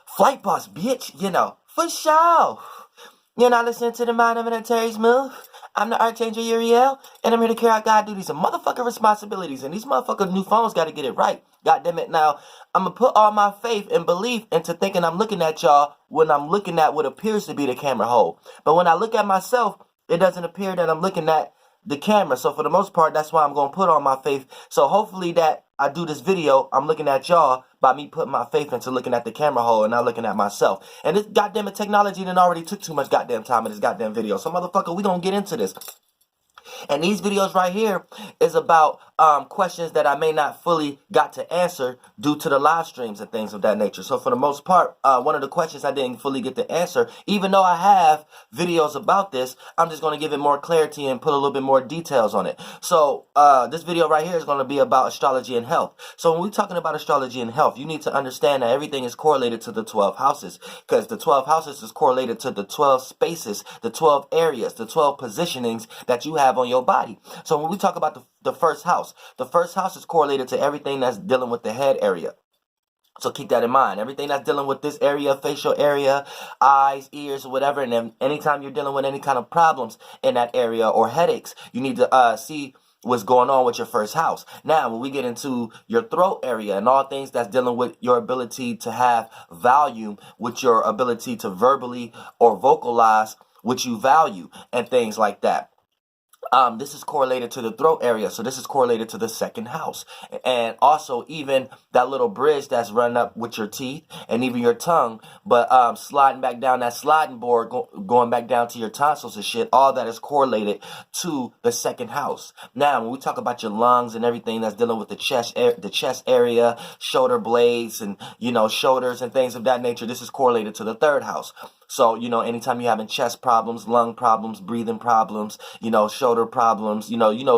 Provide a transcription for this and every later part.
Flight boss, bitch, for sure. You're not listening to the Mind of Terry's Move. I'm the Archangel Uriel, and I'm here to carry out God duties and motherfucking responsibilities. And these motherfucking new phones got to get it right. God damn it. Now, I'm going to put all my faith and belief into thinking I'm looking at y'all when I'm looking at what appears to be the camera hole. But when I look at myself, it doesn't appear that I'm looking at the camera. So for the most part, that's why I'm going to put all my faith. So hopefully that I do this video, I'm looking at y'all by me putting my faith into looking at the camera hole and not looking at myself. And this goddamn technology done already took too much goddamn time in this goddamn video. So motherfucker, we gonna get into this. And these videos right here is about questions that I may not fully got to answer due to the live streams and things of that nature. So for the most part, one of the questions I didn't fully get to answer, even though I have videos about this, I'm just going to give it more clarity and put a little bit more details on it. So this video right here is going to be about astrology and health. So when we're talking about astrology and health, you need to understand that everything is correlated to the 12 houses, because the 12 houses is correlated to the 12 spaces, the 12 areas, the 12 positionings that you have on your body. So when we talk about the first house is correlated to everything that's dealing with the head area. So keep that in mind. Everything that's dealing with this area, facial area, eyes, ears, whatever. And then anytime you're dealing with any kind of problems in that area or headaches, you need to see what's going on with your first house. Now, when we get into your throat area and all things that's dealing with your ability to have volume, with your ability to verbally or vocalize what you value and things like that. This is correlated to the throat area, so this is correlated to the second house. And also even that little bridge that's running up with your teeth and even your tongue, but sliding back down that sliding board, going back down to your tonsils and shit, all that is correlated to the second house. Now, when we talk about your lungs and everything that's dealing with the chest area, shoulder blades and, shoulders and things of that nature, this is correlated to the third house. So, anytime you're having chest problems, lung problems, breathing problems, shoulder problems,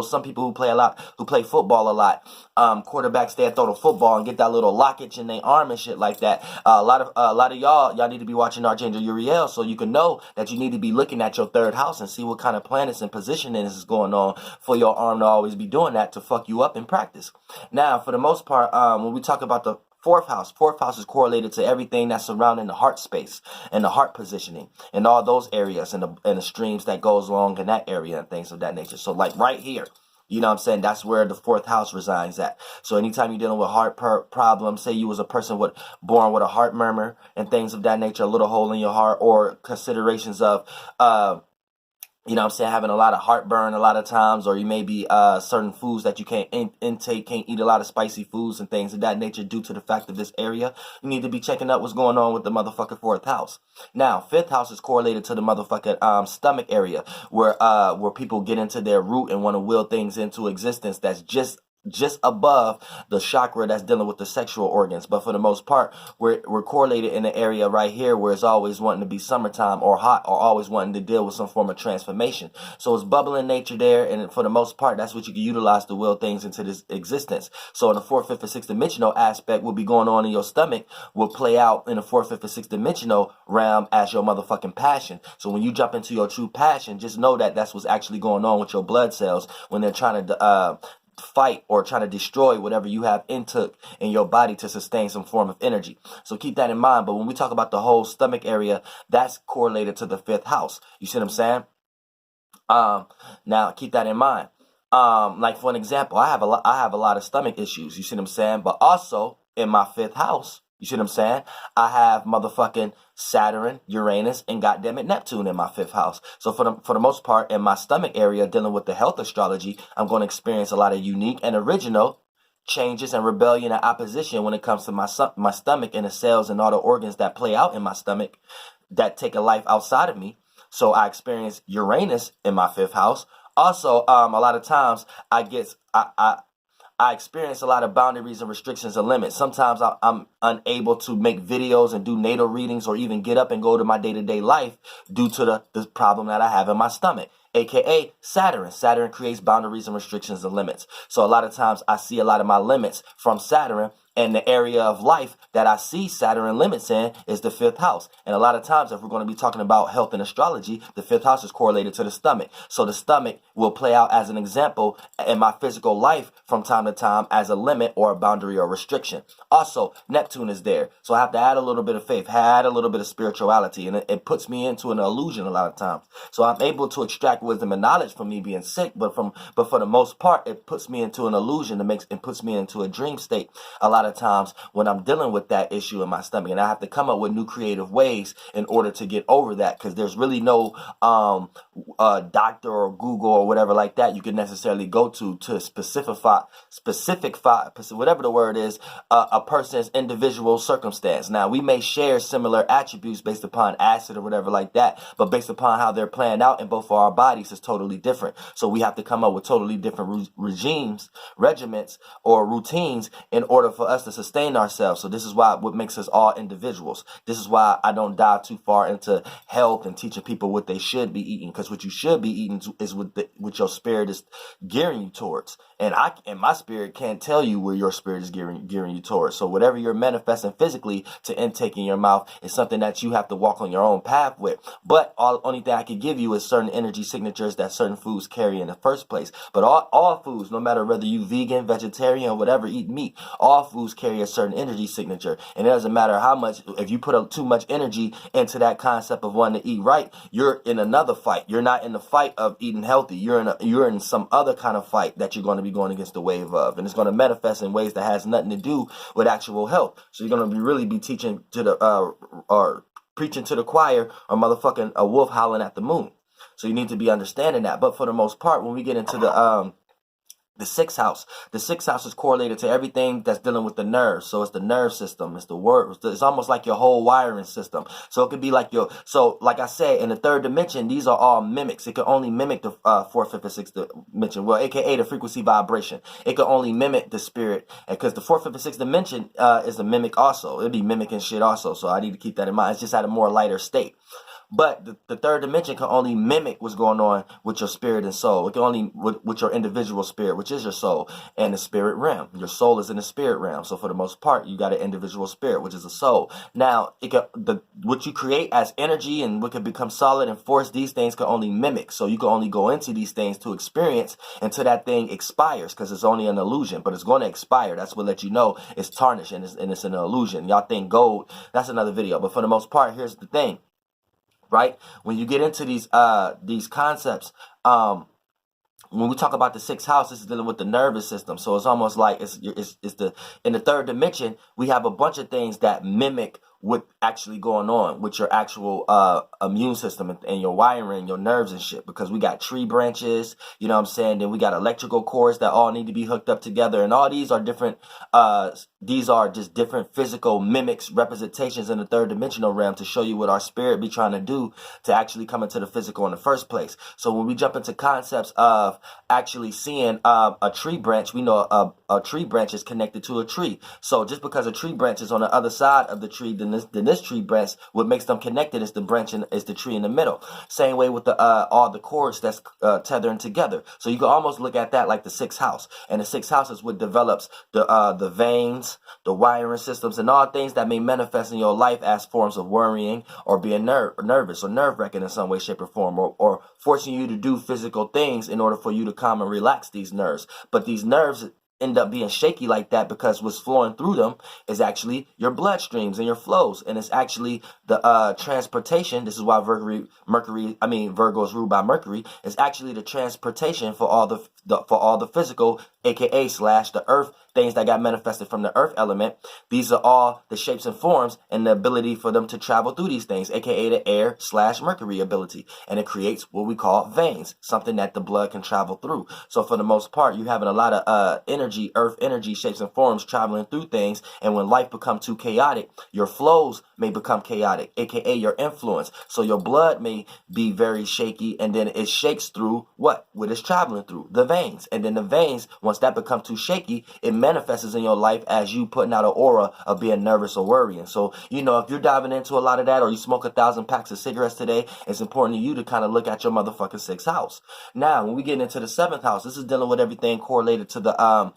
some people who play football a lot, quarterbacks, they throw the football and get that little lockage in their arm and shit like that. A lot of y'all need to be watching Archangel Uriel so you can know that you need to be looking at your third house and see what kind of planets and positioning is going on for your arm to always be doing that to fuck you up in practice. Now, for the most part, when we talk about the fourth house is correlated to everything that's surrounding the heart space and the heart positioning and all those areas and the streams that goes along in that area and things of that nature. So like right here, that's where the fourth house resides at. So anytime you're dealing with heart problems, say you was a person born with a heart murmur and things of that nature, a little hole in your heart, or considerations of having a lot of heartburn a lot of times, or you may be certain foods that you can't intake, can't eat a lot of spicy foods and things of that nature due to the fact of this area. You need to be checking out what's going on with the motherfucking fourth house. Now, fifth house is correlated to the motherfucking stomach area, where people get into their root and want to will things into existence that's just above the chakra that's dealing with the sexual organs. But for the most part, we're correlated in the area right here where it's always wanting to be summertime or hot, or always wanting to deal with some form of transformation. So it's bubbling nature there, and for the most part, that's what you can utilize to will things into this existence. So in the fourth, fifth, and sixth dimensional aspect, will be going on in your stomach will play out in the fourth, fifth, and sixth dimensional realm as your motherfucking passion. So when you jump into your true passion, just know that that's what's actually going on with your blood cells when they're trying to fight or trying to destroy whatever you have intook in your body to sustain some form of energy. So keep that in mind. But when we talk about the whole stomach area, that's correlated to the fifth house. You see what I'm saying? Now keep that in mind. Like for an example, I have a lot of stomach issues. You see what I'm saying? But also in my fifth house, you see what I'm saying? I have motherfucking Saturn, Uranus, and goddammit Neptune in my fifth house. So for the most part, in my stomach area, dealing with the health astrology, I'm going to experience a lot of unique and original changes and rebellion and opposition when it comes to my stomach and the cells and all the organs that play out in my stomach that take a life outside of me. So I experience Uranus in my fifth house. Also, a lot of times I experience a lot of boundaries and restrictions and limits. Sometimes I'm unable to make videos and do natal readings or even get up and go to my day-to-day life due to the problem that I have in my stomach, aka Saturn. Saturn creates boundaries and restrictions and limits. So a lot of times I see a lot of my limits from Saturn And the area of life that I see Saturn limits in is the 5th house. And a lot of times, if we're going to be talking about health and astrology, the 5th house is correlated to the stomach. So the stomach will play out as an example in my physical life from time to time as a limit or a boundary or restriction. Also, Neptune is there. So I have to add a little bit of faith, add a little bit of spirituality, and it puts me into an illusion a lot of times. So I'm able to extract wisdom and knowledge from me being sick, but for the most part, it puts me into an illusion and puts me into a dream state a lot of times when I'm dealing with that issue in my stomach, and I have to come up with new creative ways in order to get over that, because there's really no doctor or Google or whatever like that you can necessarily go to specify whatever the word is, a person's individual circumstance. Now, we may share similar attributes based upon acid or whatever like that, but based upon how they're playing out in both of our bodies is totally different. So we have to come up with totally different regiments, or routines in order for us to sustain ourselves. So this is what makes us all individuals. This is why I don't dive too far into health and teaching people what they should be eating, because what you should be eating is what your spirit is gearing you towards. And my spirit can't tell you where your spirit is gearing you towards. So whatever you're manifesting physically to intake in your mouth is something that you have to walk on your own path with. But only thing I can give you is certain energy signatures that certain foods carry in the first place. But all foods, no matter whether you vegan, vegetarian, whatever, eat meat, all foods carry a certain energy signature. And it doesn't matter how much, if you put too much energy into that concept of wanting to eat right, you're in another fight. You're not in the fight of eating healthy. You're in some other kind of fight that you're going to be going against the wave of, and it's going to manifest in ways that has nothing to do with actual health. So you're going to really be teaching to the or preaching to the choir, or motherfucking a wolf howling at the moon. So you need to be understanding that. But for the most part, when we get into the 6th house. The 6th house is correlated to everything that's dealing with the nerves. So it's the nerve system. It's the word. It's almost like your whole wiring system. So it could be like like I said, in the 3rd dimension, these are all mimics. It can only mimic the 4th, 5th, and 6th dimension. Well, aka the frequency vibration. It can only mimic the spirit. And because the 4th, 5th, and 6th dimension is a mimic also. It'd be mimicking shit also. So I need to keep that in mind. It's just at a more lighter state. But the 3rd dimension can only mimic what's going on with your spirit and soul. It can only with your individual spirit, which is your soul, and the spirit realm. Your soul is in the spirit realm. So for the most part, you got an individual spirit, which is a soul. Now, what you create as energy and what can become solid and force, these things can only mimic. So you can only go into these things to experience until that thing expires, because it's only an illusion, but it's going to expire. That's what let you know it's tarnished and it's an illusion. Y'all think gold, that's another video. But for the most part, here's the thing. Right? When you get into these concepts, when we talk about the 6th house, this is dealing with the nervous system. So it's almost like in the 3rd dimension, we have a bunch of things that mimic what's actually going on with your actual immune system and your wiring, your nerves and shit, because we got tree branches, you know what I'm saying? Then we got electrical cords that all need to be hooked up together, and all these are different, these are just different physical mimics, representations in the 3rd dimensional realm to show you what our spirit be trying to do to actually come into the physical in the first place. So when we jump into concepts of actually seeing a tree branch, we know a tree branch is connected to a tree. So just because a tree branch is on the other side of the tree than this tree branch, what makes them connected is the branch is the tree in the middle. Same way with all the cords that's tethering together. So you can almost look at that like the 6th house, and the 6th house is what develops the veins, the wiring systems, and all things that may manifest in your life as forms of worrying or being nervous or nerve-wracking in some way, shape, or form, or forcing you to do physical things in order for you to calm and relax these nerves. But these nerves end up being shaky like that because what's flowing through them is actually your bloodstreams and your flows, and it's actually the transportation. This is why Virgo is ruled by Mercury. It's actually the transportation for all the physical, aka / the earth, things that got manifested from the earth element. These are all the shapes and forms and the ability for them to travel through these things, aka the air / Mercury ability. And it creates what we call veins, something that the blood can travel through. So for the most part, you're having a lot of energy, earth energy, shapes and forms traveling through things. And when life becomes too chaotic, your flows may become chaotic, aka your influence. So your blood may be very shaky, and then it shakes through what it's traveling through, the veins. And then the veins, once that becomes too shaky, it manifests in your life as you putting out an aura of being nervous or worrying. So, if you're diving into a lot of that, or you smoke 1,000 packs of cigarettes today, it's important to you to kind of look at your motherfucking 6th house. Now, when we get into the 7th house, this is dealing with everything correlated to the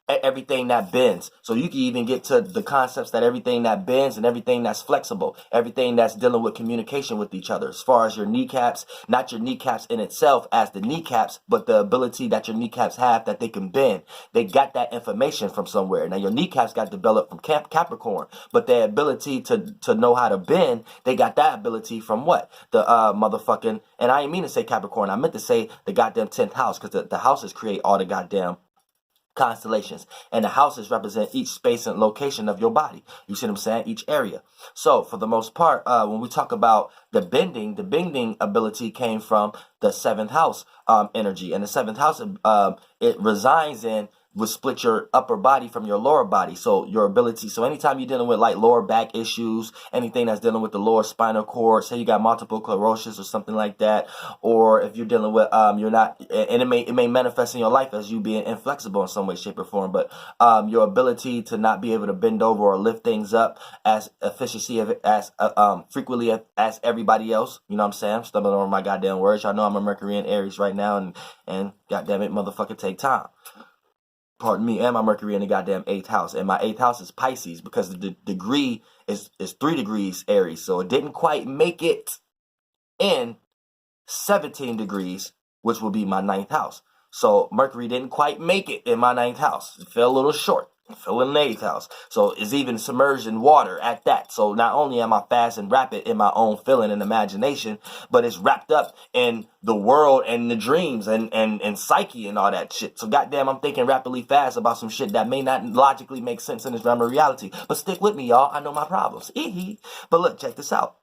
everything that bends. So you can even get to the concepts that everything that bends and everything that's flexible, everything that's dealing with communication with each other, as far as your kneecaps, not your kneecaps in itself as the kneecaps, but the ability that your kneecaps have that they can bend. They got that information from somewhere. Now your kneecaps got developed from Capricorn, but their ability to know how to bend, they got that ability from what? The motherfucking, and I didn't mean to say Capricorn, I meant to say the goddamn 10th house, because the houses create all the goddamn constellations, and the houses represent each space and location of your body. You see what I'm saying? Each area. So for the most part, when we talk about the bending ability came from the 7th house energy, and the 7th house it resides in would split your upper body from your lower body. So your ability, so anytime you're dealing with like lower back issues, anything that's dealing with the lower spinal cord, say you got multiple sclerosis or something like that, or if you're dealing with you're not, and it may manifest in your life as you being inflexible in some way, shape, or form, but your ability to not be able to bend over or lift things up as efficiency as frequently as everybody else. You know what I'm saying? I'm stumbling over my goddamn words. Y'all know I'm a Mercury in Aries right now, and goddamn it, motherfucker, take time. Pardon me, and my Mercury in the goddamn 8th house. And my 8th house is Pisces, because the degree is 3 degrees Aries. So it didn't quite make it in 17 degrees, which will be my 9th house. So Mercury didn't quite make it in my 9th house. It fell a little short. It fell in the 8th house. So it's even submerged in water at that. So not only am I fast and rapid in my own feeling and imagination, but it's wrapped up in the world and the dreams and psyche and all that shit. So goddamn, I'm thinking rapidly fast about some shit that may not logically make sense in this realm of reality. But stick with me, y'all. I know my problems. But look, check this out.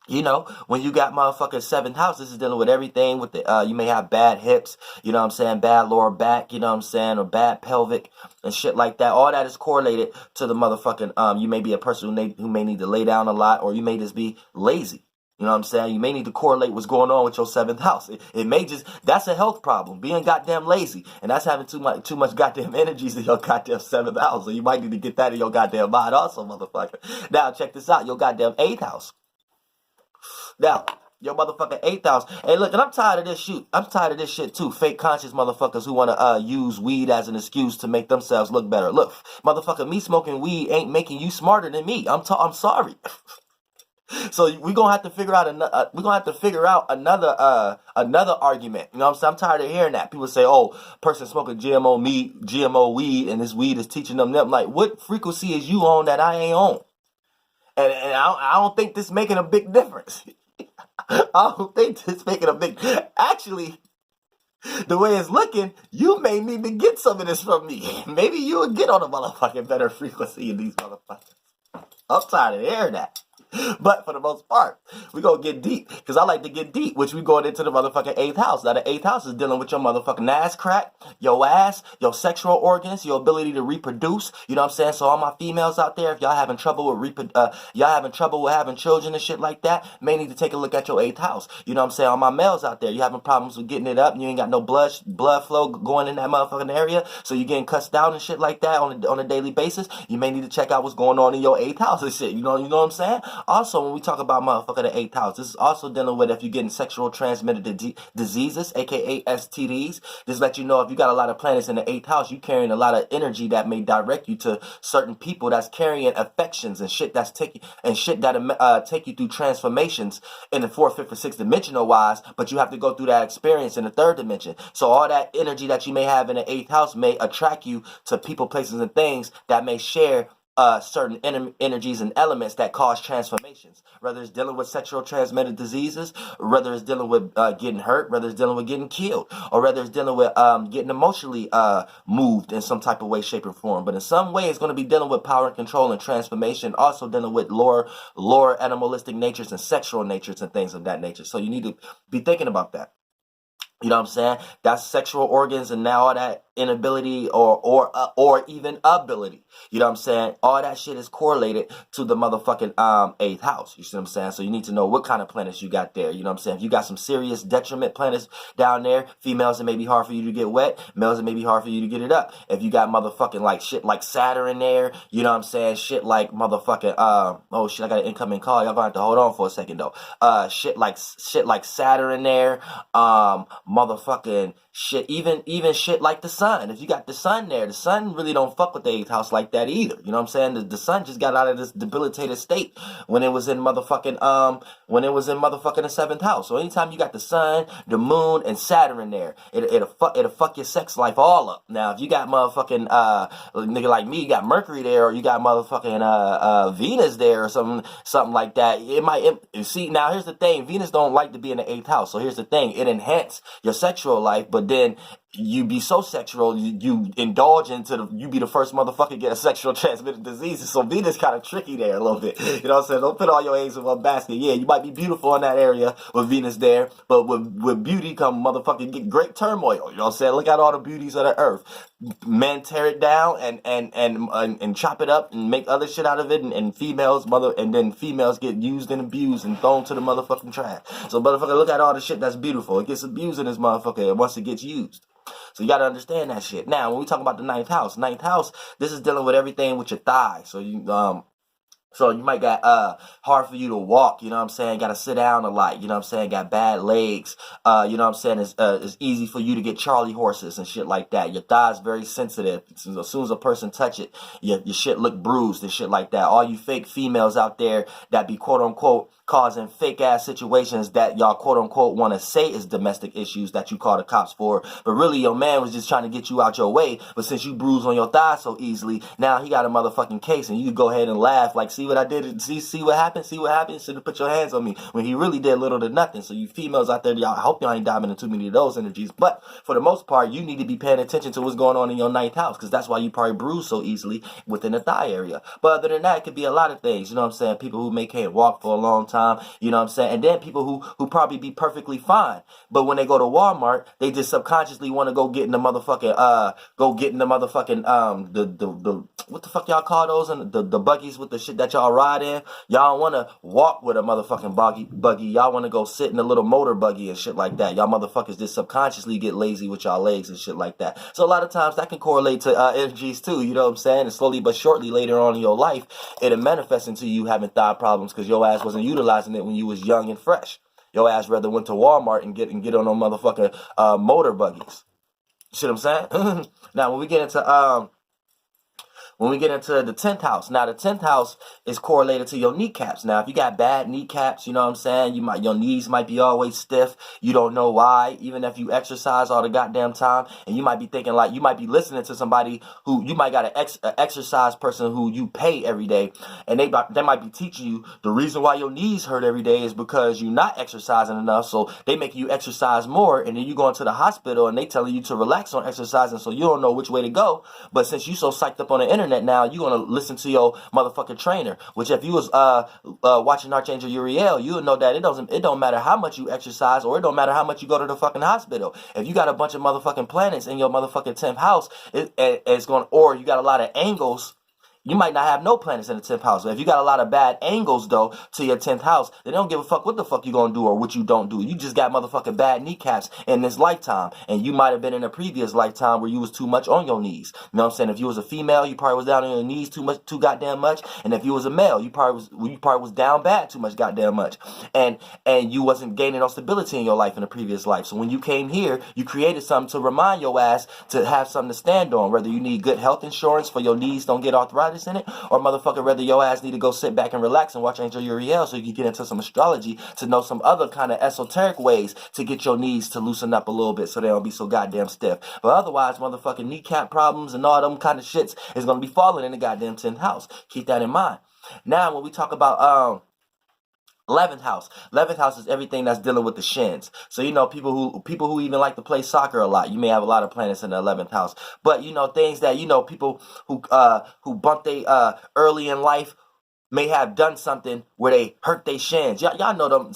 You know, when you got motherfucking 7th house, this is dealing with everything with the, you may have bad hips, you know what I'm saying, bad lower back, you know what I'm saying, or bad pelvic and shit like that. All that is correlated to the motherfucking, you may be a person who may need to lay down a lot, or you may just be lazy. You know what I'm saying? You may need to correlate what's going on with your 7th house. It may just, that's a health problem, being goddamn lazy. And that's having too much goddamn energies in your goddamn 7th house. So you might need to get that in your goddamn mind also, motherfucker. Now, check this out, your goddamn 8th house. Now, your motherfucking 8th house. Hey, look, and I'm tired of this shit. I'm tired of this shit too. Fake conscious motherfuckers who want to use weed as an excuse to make themselves look better. Look, motherfucker, me smoking weed ain't making you smarter than me. I'm sorry. So we're gonna have to figure out another argument. You know what I'm saying? I'm tired of hearing that. People say, "Oh, person smoking GMO weed, and this weed is teaching them." Like, what frequency is you on that I ain't on? And I don't think this making a big difference. I don't think this making a big. Actually, the way it's looking, you may need to get some of this from me. Maybe you will get on a motherfucking better frequency in these motherfuckers. I'm tired of hearing that. But for the most part, we gonna get deep, because I like to get deep, which we going into the motherfucking 8th house. Now the 8th house is dealing with your motherfucking ass crack, your ass, your sexual organs, your ability to reproduce. You know what I'm saying? So all my females out there, if y'all having trouble with having children and shit like that, may need to take a look at your 8th house. You know what I'm saying? All my males out there, you having problems with getting it up, and you ain't got no blood flow going in that motherfucking area, so you getting cussed down and shit like that on a daily basis. You may need to check out what's going on in your 8th house and shit. You know what I'm saying? Also, when we talk about motherfucker the 8th house, this is also dealing with if you're getting sexual transmitted diseases, aka STDs. This let you know if you got a lot of planets in the 8th house, you carrying a lot of energy that may direct you to certain people that's carrying affections and shit that take you through transformations in the 4th, 5th, or 6th dimensional wise, but you have to go through that experience in the 3rd dimension. So all that energy that you may have in the 8th house may attract you to people, places, and things that may share certain energies and elements that cause transformations, whether it's dealing with sexual transmitted diseases, whether it's dealing with getting hurt, whether it's dealing with getting killed, or whether it's dealing with getting emotionally moved in some type of way, shape, or form. But in some way, it's going to be dealing with power and control and transformation, also dealing with lower animalistic natures and sexual natures and things of that nature. So you need to be thinking about that. You know what I'm saying? That's sexual organs, and now all that inability or even ability. You know what I'm saying? All that shit is correlated to the motherfucking 8th house. You see what I'm saying? So you need to know what kind of planets you got there. You know what I'm saying? If you got some serious detriment planets down there, females, it may be hard for you to get wet. Males, it may be hard for you to get it up. If you got motherfucking like shit like Saturn in there, you know what I'm saying? Shit like motherfucking oh shit, I got an incoming call. Y'all gonna have to hold on for a second though. Shit like Saturn in there, motherfucking shit, even shit like the sun sun. If you got the sun there, the sun really don't fuck with the 8th house like that either. You know what I'm saying? The sun just got out of this debilitated state when it was in motherfucking the 7th house. So anytime you got the sun, the moon, and Saturn there, it'll fuck your sex life all up. Now if you got motherfucking nigga like me, you got Mercury there, or you got motherfucking Venus there, or something like that, see, now here's the thing, Venus don't like to be in the 8th house. So here's the thing, it enhances your sexual life, but then you be so sexual, you indulge into you be the first motherfucker to get a sexual transmitted disease. So Venus kind of tricky there a little bit. You know what I'm saying? Don't put all your eggs in one basket. Yeah, you might be beautiful in that area with Venus there, but with beauty come motherfucking get great turmoil. You know what I'm saying? Look at all the beauties of the earth. Men tear it down and chop it up and make other shit out of it, and then females get used and abused and thrown to the motherfucking trash. So motherfucker, look at all the shit that's beautiful. It gets abused in this motherfucker once it gets used. So you got to understand that shit. Now, when we talk about the 9th house, this is dealing with everything with your thighs. So you might got hard for you to walk, you know what I'm saying? Got to sit down a lot, you know what I'm saying? Got bad legs, you know what I'm saying? It's easy for you to get Charlie horses and shit like that. Your thighs very sensitive. As soon as a person touch it, your shit look bruised and shit like that. All you fake females out there that be quote unquote causing fake ass situations that y'all quote unquote want to say is domestic issues that you call the cops for, but really your man was just trying to get you out your way. But since you bruise on your thigh so easily, now he got a motherfucking case, and you go ahead and laugh like, see what I did, see what happened, should have put your hands on me, when he really did little to nothing. So you females out there, y'all, I hope y'all ain't diving into too many of those energies, but for the most part, you need to be paying attention to what's going on in your 9th house, because that's why you probably bruise so easily within the thigh area. But other than that, it could be a lot of things, you know what I'm saying? People who can't walk for a long time, you know what I'm saying? And then people who probably be perfectly fine, but when they go to Walmart, they just subconsciously want to go get in the motherfucking the what the fuck y'all call those, and the buggies with the shit that y'all ride in. Y'all don't want to walk with a motherfucking buggy. Y'all want to go sit in a little motor buggy and shit like that. Y'all motherfuckers just subconsciously get lazy with y'all legs and shit like that. So a lot of times that can correlate to energies too, you know what I'm saying? And slowly but shortly later on in your life, it'll manifest into you having thigh problems because your ass wasn't utilizing it when you was young and fresh. Your ass rather went to Walmart and get on them motherfucking motor buggies. You see what I'm saying? Now when we get into the 10th house, now the 10th house is correlated to your kneecaps. Now, if you got bad kneecaps, you know what I'm saying? Your knees might be always stiff. You don't know why, even if you exercise all the goddamn time. And you might be thinking like, you might be listening to somebody who, you might got an exercise person who you pay every day. And they might be teaching you the reason why your knees hurt every day is because you're not exercising enough. So they make you exercise more. And then you go into the hospital and they telling you to relax on exercising. So you don't know which way to go. But since you so psyched up on the internet, now you're gonna listen to your motherfucking trainer, which if you was watching Archangel Uriel, you would know that it don't matter how much you exercise, or it don't matter how much you go to the fucking hospital. If you got a bunch of motherfucking planets in your motherfucking 10th house, it's going, or you got a lot of angles. You might not have no planets in the 10th house. But if you got a lot of bad angles, though, to your 10th house, they don't give a fuck what the fuck you gonna do or what you don't do. You just got motherfucking bad kneecaps in this lifetime. And you might have been in a previous lifetime where you was too much on your knees. You know what I'm saying? If you was a female, you probably was down on your knees too goddamn much. And if you was a male, you probably was down bad too much goddamn much. And you wasn't gaining no stability in your life in a previous life. So when you came here, you created something to remind your ass to have something to stand on. Whether you need good health insurance for your knees don't get arthritis in it, or motherfucker, whether your ass need to go sit back and relax and watch Angel Uriel so you can get into some astrology to know some other kind of esoteric ways to get your knees to loosen up a little bit so they don't be so goddamn stiff. But otherwise, motherfucking kneecap problems and all them kind of shits is going to be falling in the goddamn 10th house. Keep that in mind. Now, when we talk about 11th house. 11th house is everything that's dealing with the shins. So, you know, people who even like to play soccer a lot, you may have a lot of planets in the 11th house. But, you know, things that, you know, people who bump they early in life may have done something where they hurt their shins. Y'all know them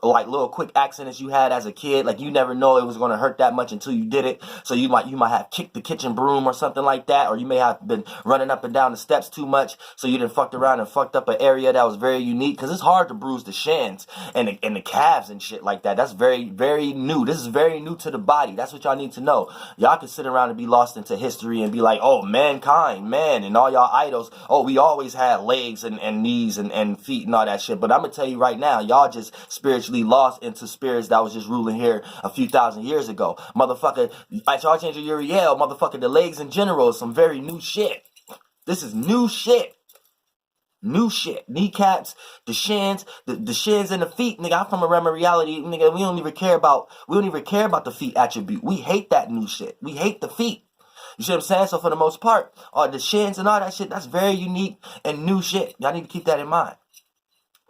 little quick accidents you had as a kid. Like, you never know it was going to hurt that much until you did it. So you might have kicked the kitchen broom or something like that. Or you may have been running up and down the steps too much. So you done fucked around and fucked up an area that was very unique. Because it's hard to bruise the shins and the calves and shit like that. That's very, very new. This is very new to the body. That's what y'all need to know. Y'all can sit around and be lost into history and be like, oh, mankind, man, and all y'all idols. Oh, we always had legs and knees and feet and all that shit. But I'm gonna tell you right now, y'all just spiritually lost into spirits that was just ruling here a few thousand years ago. Motherfucker, Archangel Uriel, motherfucker, the legs in general is some very new shit. This is new shit. New shit. Kneecaps, the shins, the shins and the feet, nigga. I'm from a realm of reality, nigga. We don't even care about the feet attribute. We hate that new shit. We hate the feet. You see what I'm saying? So for the most part, the shins and all that shit, that's very unique and new shit. Y'all need to keep that in mind.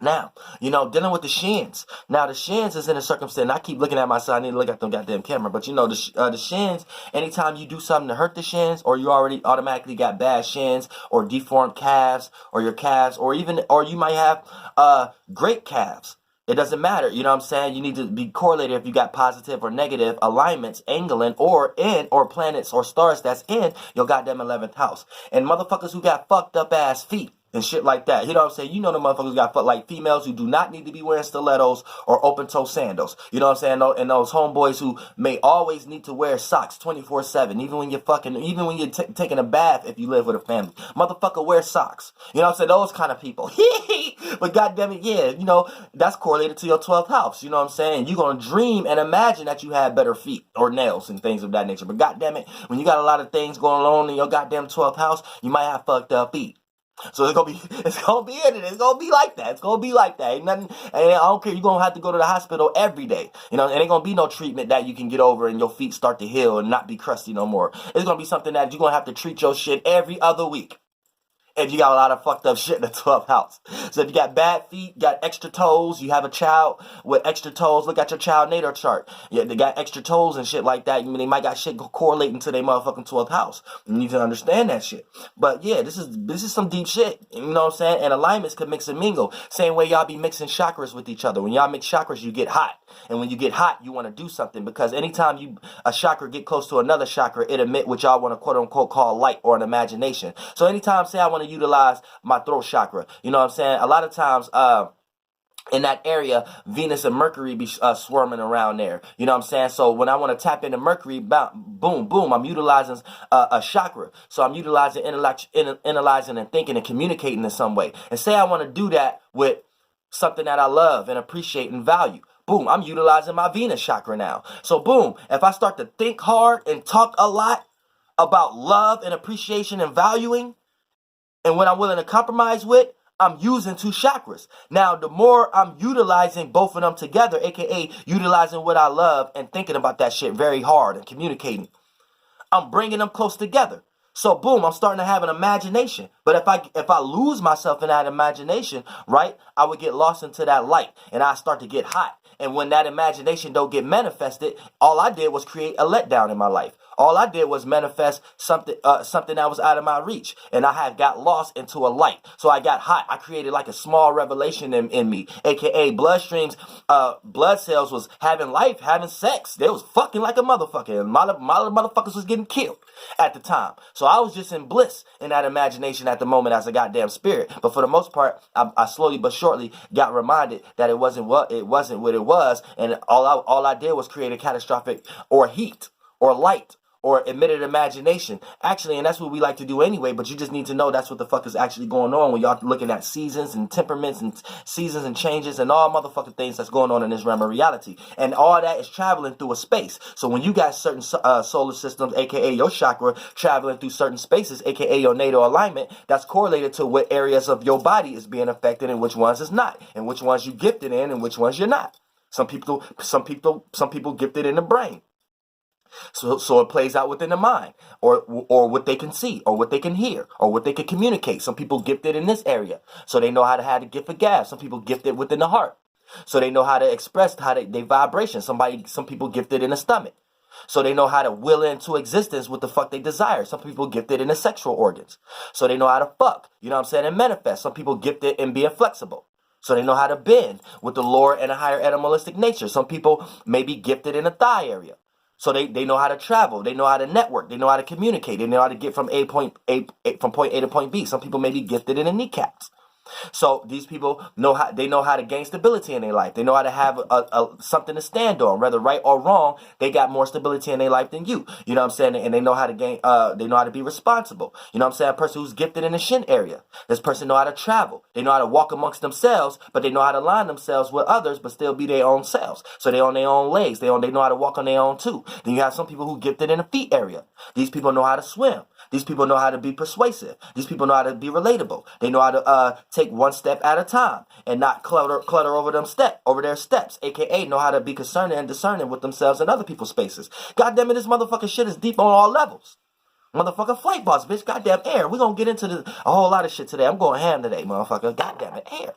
Now, dealing with the shins. Now, the shins is in a circumstance. I keep looking at myself. I need to look at them goddamn camera. But, the shins, anytime you do something to hurt the shins, or you already automatically got bad shins, or deformed calves, or your calves, or you might have great calves. It doesn't matter. You know what I'm saying? You need to be correlated if you got positive or negative alignments, angling, or planets or stars that's in your goddamn 11th house. And motherfuckers who got fucked up ass feet and shit like that. You know what I'm saying? The motherfuckers got foot like females who do not need to be wearing stilettos or open toe sandals. You know what I'm saying? And those homeboys who may always need to wear socks 24/7, even when you're taking a bath if you live with a family. Motherfucker, wear socks. You know what I'm saying? Those kind of people. But goddamn it, yeah, that's correlated to your 12th house. You know what I'm saying? You're gonna dream and imagine that you have better feet or nails and things of that nature. But goddamn it, when you got a lot of things going on in your goddamn 12th house, you might have fucked up feet. So it's gonna be in it. It's gonna be like that. It's gonna be like that. Ain't nothing. And I don't care. You're gonna have to go to the hospital every day. And ain't gonna be no treatment that you can get over and your feet start to heal and not be crusty no more. It's gonna be something that you're gonna have to treat your shit every other week. If you got a lot of fucked up shit in the 12th house. So if you got bad feet, got extra toes, you have a child with extra toes, look at your child natal chart. Yeah, they got extra toes and shit like that. They might got shit correlating to their motherfucking 12th house. You need to understand that shit. But yeah, this is some deep shit. You know what I'm saying? And alignments can mix and mingle. Same way y'all be mixing chakras with each other. When y'all mix chakras, you get hot. And when you get hot, you want to do something. Because anytime a chakra get close to another chakra, it emit what y'all want to quote unquote call light or an imagination. So anytime, say I want to utilize my throat chakra, you know what I'm saying? A lot of times, in that area, Venus and Mercury be swarming around there. You know what I'm saying? So when I want to tap into Mercury, boom, boom, I'm utilizing a chakra. So I'm utilizing analyzing and thinking and communicating in some way. And say I want to do that with something that I love and appreciate and value. Boom, I'm utilizing my Venus chakra now. So boom, if I start to think hard and talk a lot about love and appreciation and valuing, and when I'm willing to compromise with, I'm using two chakras. Now, the more I'm utilizing both of them together, aka utilizing what I love and thinking about that shit very hard and communicating, I'm bringing them close together. So boom, I'm starting to have an imagination. But if I lose myself in that imagination, right, I would get lost into that light and I start to get hot. And when that imagination don't get manifested, all I did was create a letdown in my life. All I did was manifest something that was out of my reach. And I had got lost into a light. So I got hot. I created like a small revelation in me, aka bloodstreams, blood cells was having life, having sex. They was fucking like a motherfucker. And my motherfuckers was getting killed at the time. So I was just in bliss in that imagination at the moment as a goddamn spirit. But for the most part, I slowly but shortly got reminded that it wasn't what it was. And all I did was create a catastrophic or heat or light or emitted imagination. Actually, and that's what we like to do anyway, but you just need to know that's what the fuck is actually going on when y'all looking at seasons and temperaments and seasons and changes and all motherfucking things that's going on in this realm of reality. And all that is traveling through a space. So when you got certain solar systems, aka your chakra, traveling through certain spaces, aka your natal alignment, that's correlated to what areas of your body is being affected and which ones is not, and which ones you gifted in and which ones you're not. Some people gifted in the brain. So it plays out within the mind, or what they can see, or what they can hear, or what they can communicate. Some people gifted in this area, so they know how to have the gift of gab. Some people gifted within the heart, so they know how to express they vibration. Some people gifted in the stomach, so they know how to will into existence what the fuck they desire. Some people gifted in the sexual organs, so they know how to fuck. You know what I'm saying? And manifest. Some people gifted in being flexible, so they know how to bend with the lower and a higher animalistic nature. Some people may be gifted in the thigh area. So they know how to travel, they know how to network, they know how to communicate, they know how to get from point A to point B. Some people may be gifted in the kneecaps. So these people know how to gain stability in their life. They know how to have something to stand on, whether right or wrong. They got more stability in their life than you. You know what I'm saying? And they know how to they know how to be responsible. You know what I'm saying? A person who's gifted in the shin area. This person know how to travel. They know how to walk amongst themselves, but they know how to align themselves with others, but still be their own selves. So they on their own legs. They know how to walk on their own too. Then you have some people who gifted in the feet area. These people know how to swim. These people know how to be persuasive. These people know how to be relatable. They know how to take one step at a time and not clutter over their steps. AKA know how to be concerning and discerning with themselves and other people's spaces. God damn it, this motherfucking shit is deep on all levels. Motherfucker, flight boss, bitch. Goddamn air. We gonna get into a whole lot of shit today. I'm going ham today, motherfucker. Goddamn it, air.